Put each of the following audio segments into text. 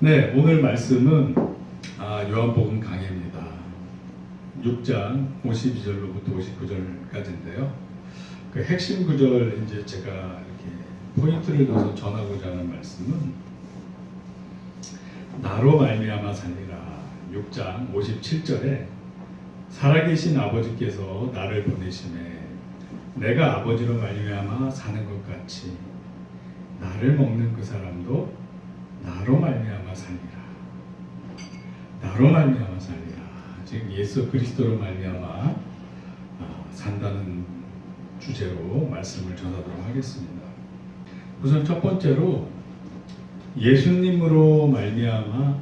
네, 오늘 말씀은 요한복음 강해입니다. 6장 52절로부터 59절까지인데요. 그 핵심 구절 이제 제가 이렇게 포인트를 둬서 전하고자 하는 말씀은 나로 말미암아 살리라. 6장 57절에 살아계신 아버지께서 나를 보내심에 내가 아버지로 말미암아 사는 것 같이 나를 먹는 그 사람도 나로 말미암아 살리라. 나로 말미암아 살리라. 지금 예수 그리스도로 말미암아 산다는 주제로 말씀을 전하도록 하겠습니다. 우선 첫 번째로 예수님으로 말미암아,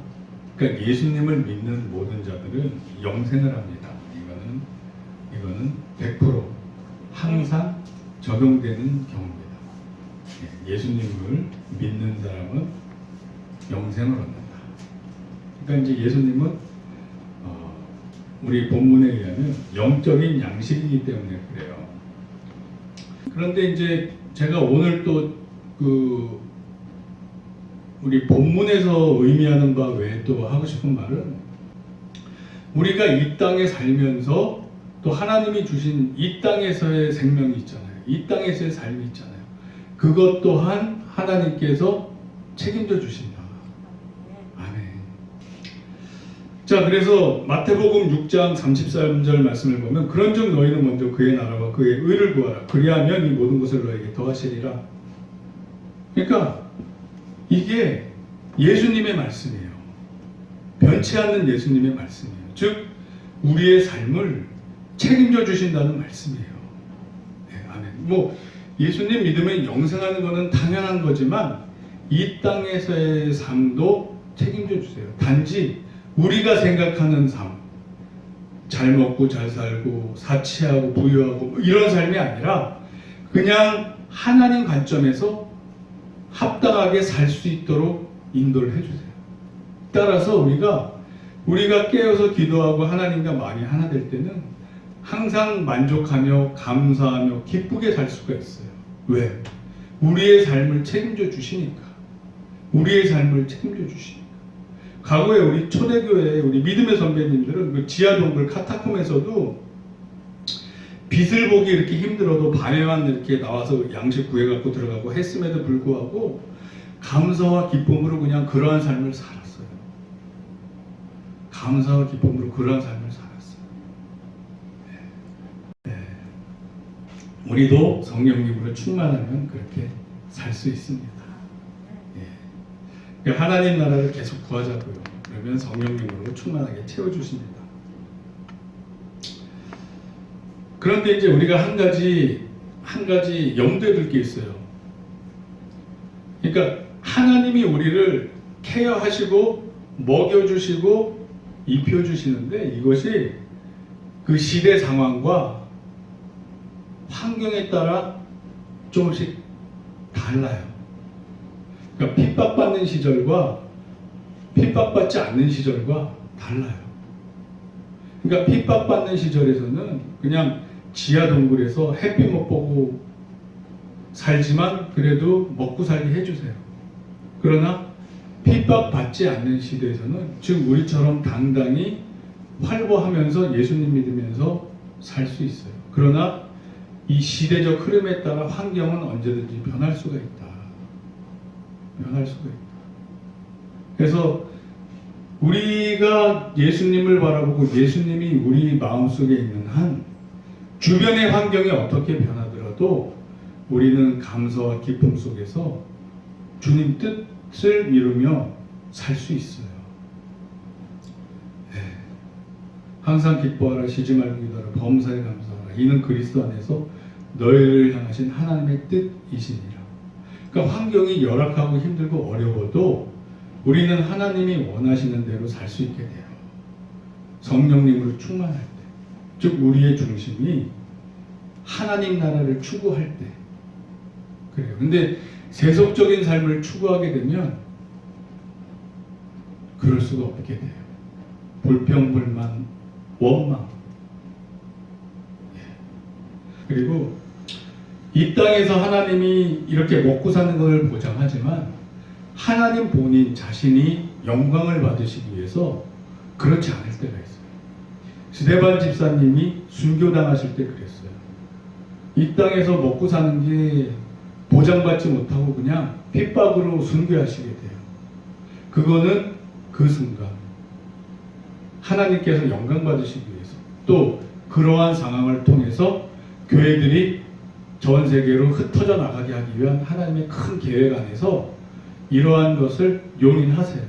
그러니까 예수님을 믿는 모든 자들은 영생을 합니다. 이거는 100% 항상 적용되는 경우입니다. 예수님을 믿는 사람은 영생을 얻는다. 그러니까 이제 예수님은 우리 본문에 의하면 영적인 양식이기 때문에 그래요. 그런데 이제 제가 오늘 또 우리 본문에서 의미하는 바 외에 또 하고 싶은 말은 우리가 이 땅에 살면서 또 하나님이 주신 이 땅에서의 생명이 있잖아요. 이 땅에서의 삶이 있잖아요. 그것 또한 하나님께서 책임져 주신다. 아멘. 자, 그래서 마태복음 6장 33절 말씀을 보면 그런즉 너희는 먼저 그의 나라와 그의 의를 구하라. 그리하면 이 모든 것을 너에게 더하시리라. 그러니까 이게 예수님의 말씀이에요. 변치 않는 예수님의 말씀이에요. 즉 우리의 삶을 책임져 주신다는 말씀이에요. 네, 아멘. 예수님 믿으면 영생하는 것은 당연한 거지만 이 땅에서의 삶도 책임져 주세요. 단지 우리가 생각하는 삶, 잘 먹고 잘 살고 사치하고 부유하고 이런 삶이 아니라 그냥 하나님 관점에서 합당하게 살 수 있도록 인도를 해주세요. 따라서 우리가 깨어서 기도하고 하나님과 마음이 하나 될 때는 항상 만족하며 감사하며 기쁘게 살 수가 있어요. 왜? 우리의 삶을 책임져 주시니까. 우리의 삶을 책임져 주시니까. 과거에 우리 초대교회 우리 믿음의 선배님들은 그 지하동굴 카타콤에서도 빛을 보기 이렇게 힘들어도 밤에만 이렇게 나와서 양식 구해갖고 들어가고 했음에도 불구하고 감사와 기쁨으로 그냥 그러한 삶을 살았어요. 감사와 기쁨으로 그러한 삶을 살았어요. 네. 우리도 성령님으로 충만하면 그렇게 살 수 있습니다. 네. 하나님 나라를 계속 구하자고요. 그러면 성령님으로 충만하게 채워주십니다. 그런데 이제 우리가 한 가지 염두에 둘 게 있어요. 그러니까 하나님이 우리를 케어하시고 먹여주시고 입혀주시는데 이것이 그 시대 상황과 환경에 따라 조금씩 달라요. 그러니까 핍박받는 시절과 핍박받지 않는 시절과 달라요. 그러니까 핍박받는 시절에서는 그냥 지하 동굴에서 햇빛 못 보고 살지만 그래도 먹고 살게 해주세요. 그러나 핍박받지 않는 시대에서는 즉 우리처럼 당당히 활보하면서 예수님 믿으면서 살 수 있어요. 그러나 이 시대적 흐름에 따라 환경은 언제든지 변할 수가 있다. 변할 수가 있다. 그래서 우리가 예수님을 바라보고 예수님이 우리 마음속에 있는 한 주변의 환경이 어떻게 변하더라도 우리는 감사와 기쁨 속에서 주님 뜻을 이루며 살 수 있어요. 네. 항상 기뻐하라, 쉬지 말고 기도하라, 범사에 감사하라. 이는 그리스도 안에서 너희를 향하신 하나님의 뜻이시니라. 그러니까 환경이 열악하고 힘들고 어려워도 우리는 하나님이 원하시는 대로 살 수 있게 돼요. 성령님으로 충만할 때. 즉 우리의 중심이 하나님 나라를 추구할 때 그래요. 근데 세속적인 삶을 추구하게 되면 그럴 수가 없게 돼요. 불평불만, 원망. 그리고 이 땅에서 하나님이 이렇게 먹고 사는 것을 보장하지만 하나님 본인 자신이 영광을 받으시기 위해서 그렇지 않을 때가 있어요. 스데반 집사님이 순교당하실 때 그랬어요. 이 땅에서 먹고 사는 게 보장받지 못하고 그냥 핍박으로 순교하시게 돼요. 그거는 그 순간 하나님께서 영광 받으시기 위해서, 또 그러한 상황을 통해서 교회들이 전 세계로 흩어져 나가게 하기 위한 하나님의 큰 계획 안에서 이러한 것을 용인하세요.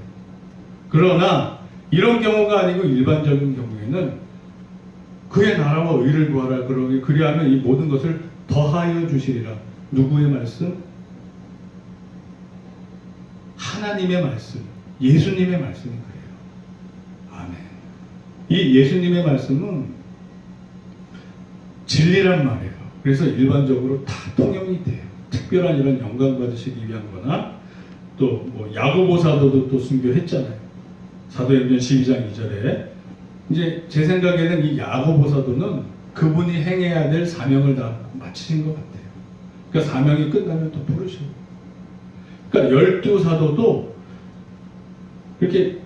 그러나 이런 경우가 아니고 일반적인 경우에는 그의 나라와 의를 구하라, 그러기 그리하면 이 모든 것을 더하여 주시리라. 누구의 말씀? 하나님의 말씀, 예수님의 말씀이 그래요. 아멘. 이 예수님의 말씀은 진리란 말이에요. 그래서 일반적으로 다 통용이 돼요. 특별한 이런 영광 받으시기 위한 거나, 또 뭐 야고보 사도도 또 순교했잖아요. 사도행전 12장 2절에. 이제 제 생각에는 이 야고보 사도는 그분이 행해야 될 사명을 다 마치신 것 같아요. 그러니까 사명이 끝나면 또 부르시고. 그러니까 12사도도 이렇게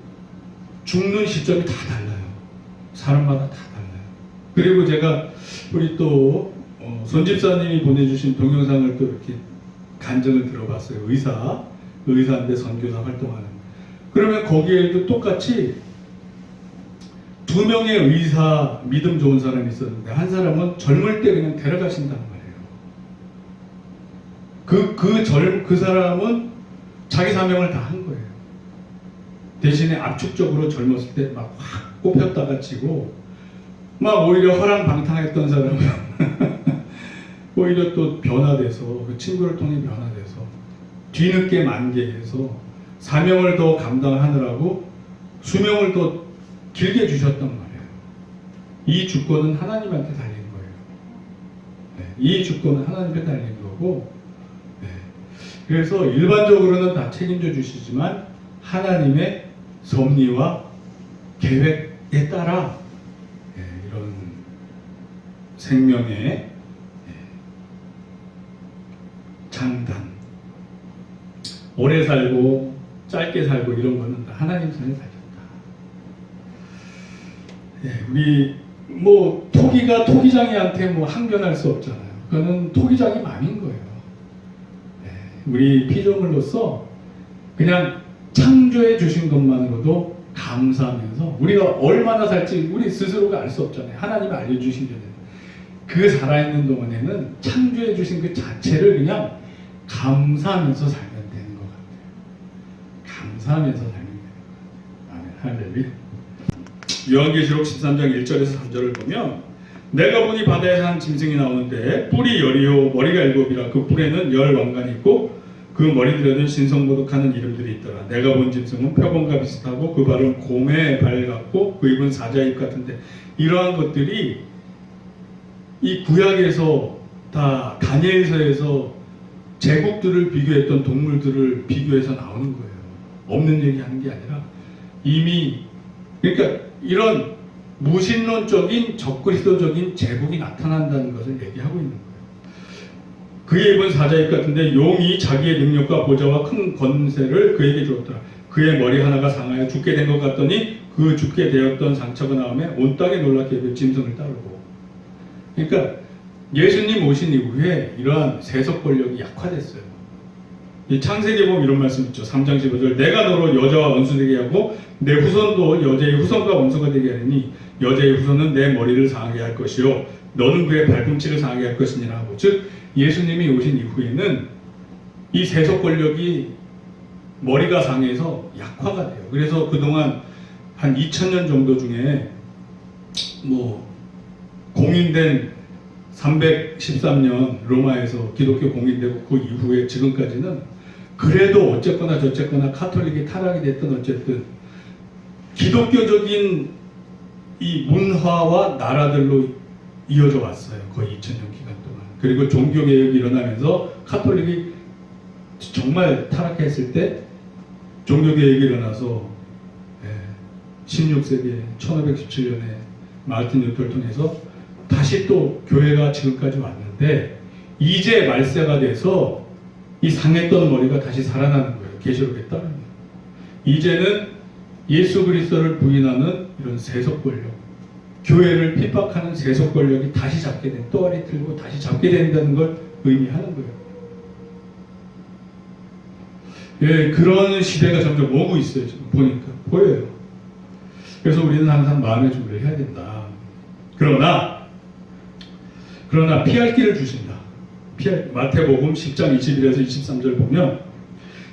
죽는 시점이 다 달라요. 사람마다 다 달라요. 그리고 제가 우리 또 손집사님이 보내주신 동영상을 또 이렇게 간증을 들어봤어요. 의사인데 선교사 활동하는. 그러면 거기에도 똑같이 두 명의 의사, 믿음 좋은 사람이 있었는데 한 사람은 젊을 때 그냥 데려가신단 말이에요. 그 사람은 자기 사명을 다 한 거예요. 대신에 압축적으로 젊었을 때 막 확 꼽혔다가 치고, 막 오히려 허랑방탕했던 사람은 오히려 또 변화돼서, 그 친구를 통해 변화돼서 뒤늦게 만개해서 사명을 더 감당하느라고 수명을 더 길게 주셨단 말이에요. 이 주권은 하나님한테 달린 거예요. 네, 이 주권은 하나님께 달린 거고, 네, 그래서 일반적으로는 다 책임져 주시지만 하나님의 섭리와 계획에 따라 이런 생명의 장단, 오래 살고 짧게 살고 이런 거는 다 하나님 손에 달렸다. 우리 뭐 토기가 토기장이한테 뭐 항변할 수 없잖아요. 그거는 토기장이 맘인 거예요. 우리 피조물로서 그냥 창조해 주신 것만으로도 감사하면서, 우리가 얼마나 살지 우리 스스로가 알 수 없잖아요. 하나님이 알려주신 게 그 살아있는 동안에는 창조해 주신 그 자체를 그냥 감사하면서 살면 되는 것 같아요. 감사하면서 살면 되는 것 같아요. 아멘. 할렐루야. 요한계시록 13장 1절에서 3절을 보면, 내가 보니 바다에서 한 짐승이 나오는데 뿔이 열이요 머리가 일곱이라. 그 뿔에는 열 왕관이 있고 그 머리들에는 신성모독하는 이름들이 있더라. 내가 본 짐승은 표범과 비슷하고 그 발은 곰의 발 같고 그 입은 사자의 입 같은데, 이러한 것들이 이 구약에서 다 다니엘서에서 제국들을 비교했던 동물들을 비교해서 나오는 거예요. 없는 얘기하는 게 아니라 이미, 그러니까 이런 무신론적인 적그리스도적인 제국이 나타난다는 것을 얘기하고 있는 거예요. 그의 입은 사자입 같은데 용이 자기의 능력과 보좌와 큰 권세를 그에게 주었더라. 그의 머리 하나가 상하여 죽게 된 것 같더니 그 죽게 되었던 상처가 나오며 온 땅에 놀랍게 짐승을 따르고. 그러니까 예수님 오신 이후에 이러한 세속 권력이 약화됐어요. 이 창세기에 보면 이런 말씀 있죠. 3장 15절. 내가 너로 여자와 원수되게 하고 내 후손도 여자의 후손과 원수가 되게 하리니 여자의 후손은 내 머리를 상하게 할 것이요 너는 그의 발꿈치를 상하게 할 것이니라 하고. 즉 예수님이 오신 이후에는 이 세속 권력이 머리가 상해서 약화가 돼요. 그래서 그동안 한 2000년 정도 중에 뭐 공인된 313년 로마에서 기독교 공인되고 그 이후에 지금까지는 그래도 어쨌거나 저쨌거나 카톨릭이 타락이 됐든 어쨌든 기독교적인 이 문화와 나라들로 이어져 왔어요. 거의 2000년 기간 동안. 그리고 종교개혁이 일어나면서 카톨릭이 정말 타락했을 때 종교개혁이 일어나서 16세기에 1517년에 마르틴 루터를 통해서 다시 또 교회가 지금까지 왔는데, 이제 말세가 돼서 이 상했던 머리가 다시 살아나는 거예요. 계시록에 따르면. 이제는 예수 그리스도를 부인하는 이런 세속 권력, 교회를 핍박하는 세속 권력이 다시 잡게 된, 또아리 들고 다시 잡게 된다는 걸 의미하는 거예요. 예, 그런 시대가 점점 오고 있어요. 지금 보니까 보여요. 그래서 우리는 항상 마음의 준비를 해야 된다. 그러나 피할 길을 주신다. 마태복음 10장 21에서 23절 보면,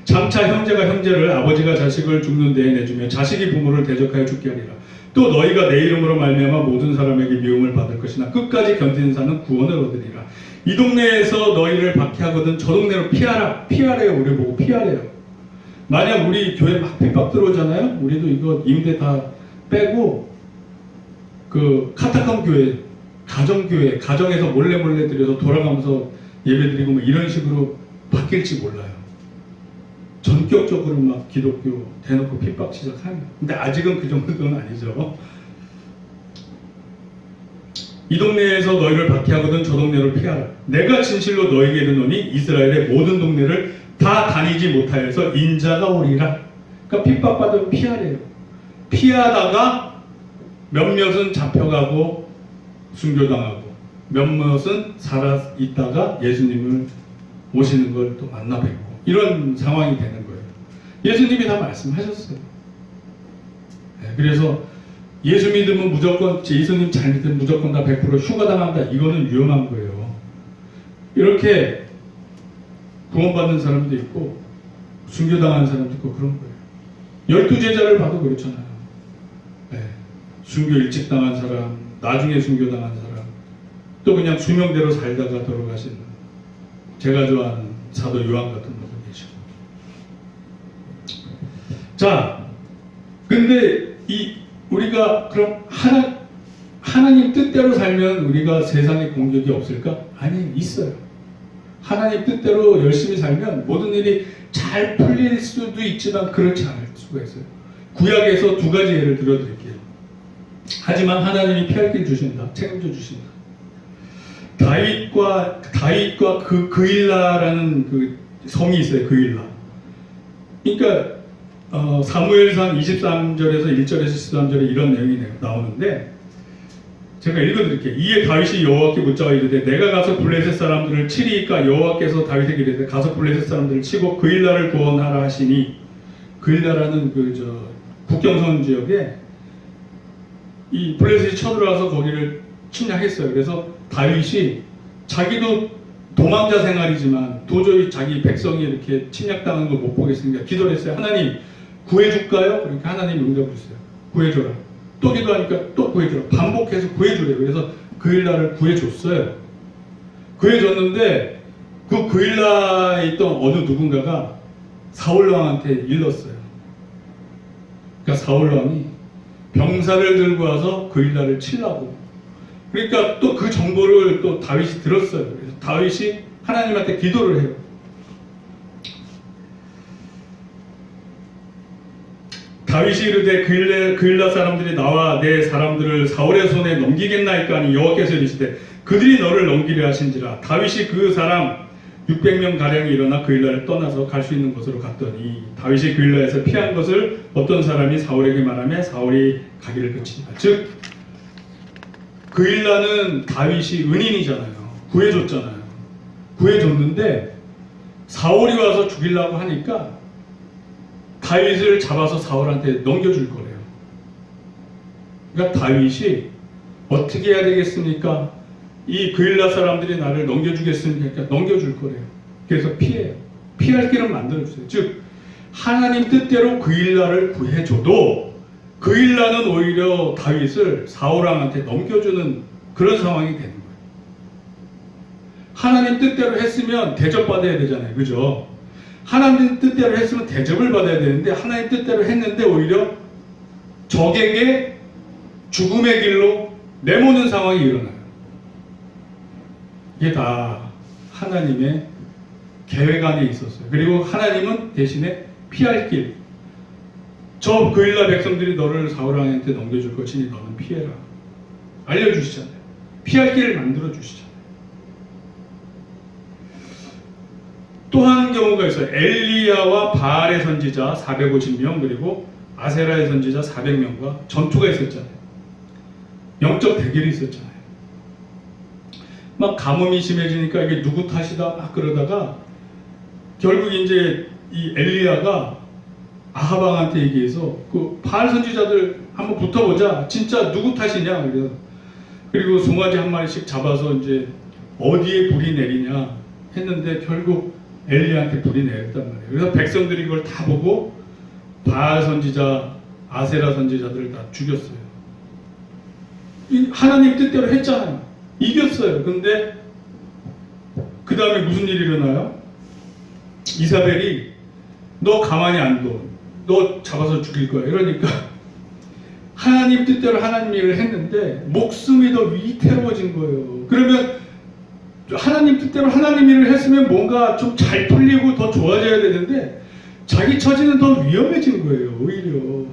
장차 형제가 형제를, 아버지가 자식을 죽는 데에 내주며 자식이 부모를 대적하여 죽게 하리라. 또 너희가 내 이름으로 말미암아 모든 사람에게 미움을 받을 것이나 끝까지 견디는 자는 구원을 얻으리라. 이 동네에서 너희를 박해하거든 저 동네로 피하래요. 우리 보고 피하래요. 만약 우리 교회 막 핍박 들어오잖아요. 우리도 이거 임대 다 빼고 그 카타콤 교회, 가정교회, 가정에서 몰래 들여서 돌아가면서 예배드리고 뭐 이런 식으로 바뀔지 몰라요. 전격적으로 막 기독교 대놓고 핍박 시작하면. 근데 아직은 그 정도는 아니죠. 이 동네에서 너희를 박해하거든 저 동네로 피하라. 내가 진실로 너희에게 이르노니 이스라엘의 모든 동네를 다 다니지 못하여서 인자가 오리라. 그러니까 핍박받으면 피하래요. 피하다가 몇몇은 잡혀가고 순교당하고, 몇몇은 살아있다가 예수님을 오시는 걸 또 만나 뵙고, 이런 상황이 되는 거예요. 예수님이 다 말씀하셨어요. 네, 그래서 예수 믿으면 무조건, 예수님 잘 믿으면 무조건 다 100% 휴가당한다. 이거는 위험한 거예요. 이렇게 구원받는 사람도 있고 순교당하는 사람도 있고 그런 거예요. 12제자를 봐도 그렇잖아요. 네, 순교 일찍 당한 사람, 나중에 순교당한 사람, 또 그냥 수명대로 살다가 돌아가신, 제가 좋아하는 사도 요한 같은 분도 계시고. 자, 근데 우리가 그럼 하나님 뜻대로 살면 우리가 세상에 공격이 없을까? 아니, 있어요. 하나님 뜻대로 열심히 살면 모든 일이 잘 풀릴 수도 있지만 그렇지 않을 수가 있어요. 구약에서 두 가지 예를 들어드릴게요. 하지만 하나님이 피할 길 주신다. 책임져 주신다. 다윗과 그일라라는 그 성이 있어요. 그일라. 그러니까 사무엘상 23절에서 1절에서 13절에 이런 내용이 나오는데, 제가 읽어드릴게요. 이에 다윗이 여호와께 묻자와 이르되 내가 가서 블레셋 사람들을 치리이까. 여호와께서 다윗에게 이르되 가서 블레셋 사람들을 치고 그일라를 구원하라 하시니, 그일라라는 국경선 지역에 이 블레셋이 쳐들어와서 거기를 침략했어요. 그래서 다윗이 자기도 도망자 생활이지만 도저히 자기 백성이 이렇게 침략당하는 걸 못 보겠으니까 기도를 했어요. 하나님 구해줄까요? 그러니까 하나님 응답을 주세요. 구해줘라. 또 기도하니까 또 구해줘라. 반복해서 구해주래요. 그래서 그일라를 구해줬어요. 구해줬는데 그 그일라에 있던 어느 누군가가 사울왕한테 일렀어요. 그러니까 사울왕이 병사를 들고 와서 그일라를 치려고. 그러니까 또 그 정보를 또 다윗이 들었어요. 그래서 다윗이 하나님한테 기도를 해요. 다윗이 이르되 그일라 사람들이 나와 내 사람들을 사울의 손에 넘기겠나이까 하니 여호와께서 이르시되 그들이 너를 넘기려 하신지라. 다윗이 그 사람 600명 가량이 일어나 그일라를 떠나서 갈 수 있는 곳으로 갔더니 다윗이 그일라에서 피한 것을 어떤 사람이 사울에게 말하며 사울이 가기를 그치니라. 즉 그일라는 다윗이 은인이잖아요. 구해줬잖아요. 구해줬는데 사울이 와서 죽이려고 하니까 다윗을 잡아서 사울한테 넘겨줄 거래요. 그러니까 다윗이 어떻게 해야 되겠습니까? 이 그일라 사람들이 나를 넘겨주겠습니까? 넘겨줄 거래요. 그래서 피해요. 피할 길은 만들어주세요. 즉 하나님 뜻대로 그일라를 구해줘도 그일라는 오히려 다윗을 사울왕한테 넘겨주는 그런 상황이 되는 거예요. 하나님 뜻대로 했으면 대접받아야 되잖아요. 그죠? 하나님 뜻대로 했으면 대접을 받아야 되는데 하나님 뜻대로 했는데 오히려 적에게 죽음의 길로 내모는 상황이 일어나요. 이게 다 하나님의 계획 안에 있었어요. 그리고 하나님은 대신에 피할 길, 저 그일라 백성들이 너를 사울왕한테 넘겨줄 것이니 너는 피해라, 알려주시잖아요. 피할 길을 만들어 주시잖아요. 또 한 경우가 있어요. 엘리야와 바알의 선지자 450명 그리고 아세라의 선지자 400명과 전투가 있었잖아요. 영적 대결이 있었잖아요. 막 가뭄이 심해지니까 이게 누구 탓이다 막 그러다가 결국 이제 이 엘리야가 아하방한테 얘기해서 그 바알 선지자들 한번 붙어보자. 진짜 누구 탓이냐. 그리고 송아지 한 마리씩 잡아서 이제 어디에 불이 내리냐 했는데 결국 엘리야한테 불이 내렸단 말이에요. 그래서 백성들이 그걸 다 보고 바알 선지자, 아세라 선지자들을 다 죽였어요. 하나님 뜻대로 했잖아요. 이겼어요. 근데 그 다음에 무슨 일이 일어나요? 이사벨이 너 가만히 안 둬. 너 잡아서 죽일 거야. 이러니까 하나님 뜻대로 하나님 일을 했는데 목숨이 더 위태로워진 거예요. 그러면 하나님 뜻대로 하나님 일을 했으면 뭔가 좀 잘 풀리고 더 좋아져야 되는데 자기 처지는 더 위험해진 거예요. 오히려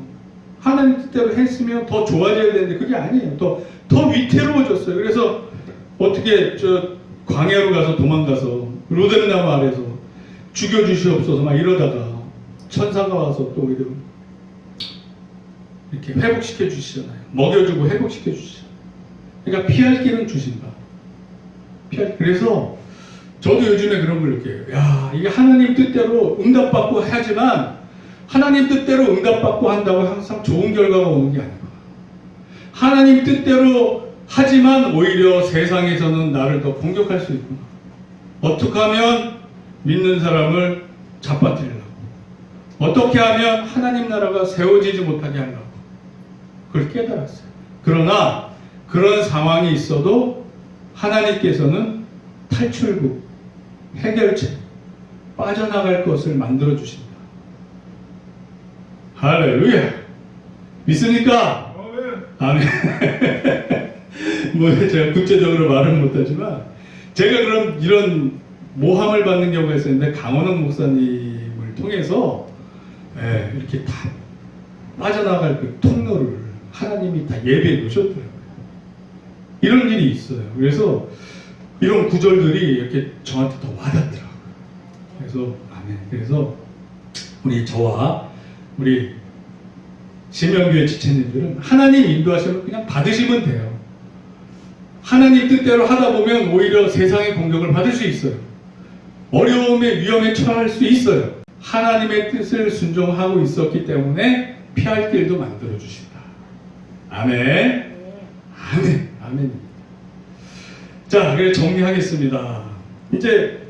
하나님 뜻대로 했으면 더 좋아져야 되는데 그게 아니에요. 더 위태로워졌어요. 그래서 어떻게 저 광야로 가서 도망가서 로뎀나무 아래서 죽여주시옵소서 막 이러다가 천사가 와서 또 이렇게 회복시켜 주시잖아요. 먹여주고 회복시켜 주시잖아요. 그러니까 피할 길은 주신다. 그래서 저도 요즘에 그런 걸 느껴요. 야, 이게 하나님 뜻대로 응답받고 하지만 하나님 뜻대로 응답받고 한다고 항상 좋은 결과가 오는 게 아니고 하나님 뜻대로 하지만 오히려 세상에서는 나를 더 공격할 수 있구나. 어떻게 하면 믿는 사람을 잡아뜨리려고, 어떻게 하면 하나님 나라가 세워지지 못하게 하려고 그걸 깨달았어요. 그러나 그런 상황이 있어도 하나님께서는 탈출구, 해결책, 빠져나갈 것을 만들어 주신다. 할렐루야! 믿습니까? 아멘. 뭐 제가 구체적으로 말은 못하지만 제가 그런 이런 모함을 받는 경우가 있었는데 강원홍 목사님을 통해서 이렇게 다 빠져나갈 그 통로를 하나님이 다 예배해 놓으셨더라고요. 이런 일이 있어요. 그래서 이런 구절들이 이렇게 저한테 더 와닿더라고요. 그래서 아멘. 그래서 저와 우리 신명교회 지체님들은 하나님 인도하시면 그냥 받으시면 돼요. 하나님 뜻대로 하다 보면 오히려 세상의 공격을 받을 수 있어요. 어려움에 위험에 처할 수 있어요. 하나님의 뜻을 순종하고 있었기 때문에 피할 길도 만들어 주신다. 아멘. 아멘. 아멘. 자, 그래 정리하겠습니다. 이제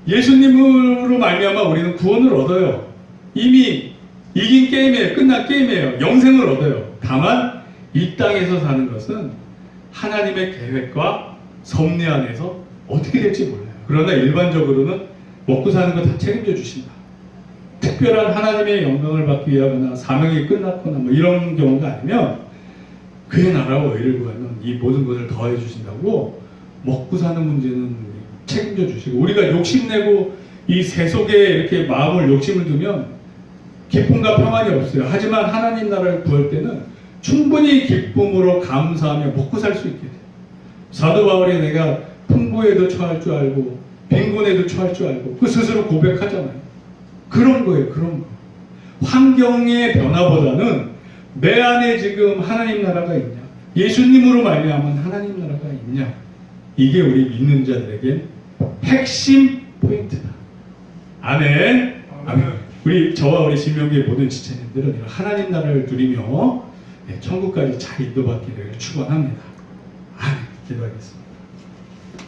예수님으로 말미암아 우리는 구원을 얻어요. 이미 이긴 게임이에요. 끝난 게임이에요. 영생을 얻어요. 다만 이 땅에서 사는 것은 하나님의 계획과 섭리 안에서 어떻게 될지 몰라요. 그러나 일반적으로는 먹고 사는 거 다 책임져 주신다. 특별한 하나님의 영광을 받기 위하거나 사명이 끝났거나 뭐 이런 경우가 아니면 그의 나라와 의를 구하면 이 모든 것을 더해 주신다고 먹고 사는 문제는 책임져 주시고, 우리가 욕심내고 이 세속에 이렇게 마음을 욕심을 두면 기쁨과 평안이 없어요. 하지만 하나님 나라를 구할 때는 충분히 기쁨으로 감사하며 먹고 살 수 있게 돼요. 사도 바울이 내가 풍부에도 처할 줄 알고 빈곤에도 처할 줄 알고 그 스스로 고백하잖아요. 그런 거예요. 그런 거. 환경의 변화보다는 내 안에 지금 하나님 나라가 있냐, 예수님으로 말미암은 하나님 나라가 있냐, 이게 우리 믿는 자들에게 핵심 포인트다. 아멘. 아멘. 저와 우리 신명교회 모든 지체님들은 하나님 나라를 누리며 천국까지 잘 인도받기를 축원합니다. 아멘. 기도하겠습니다.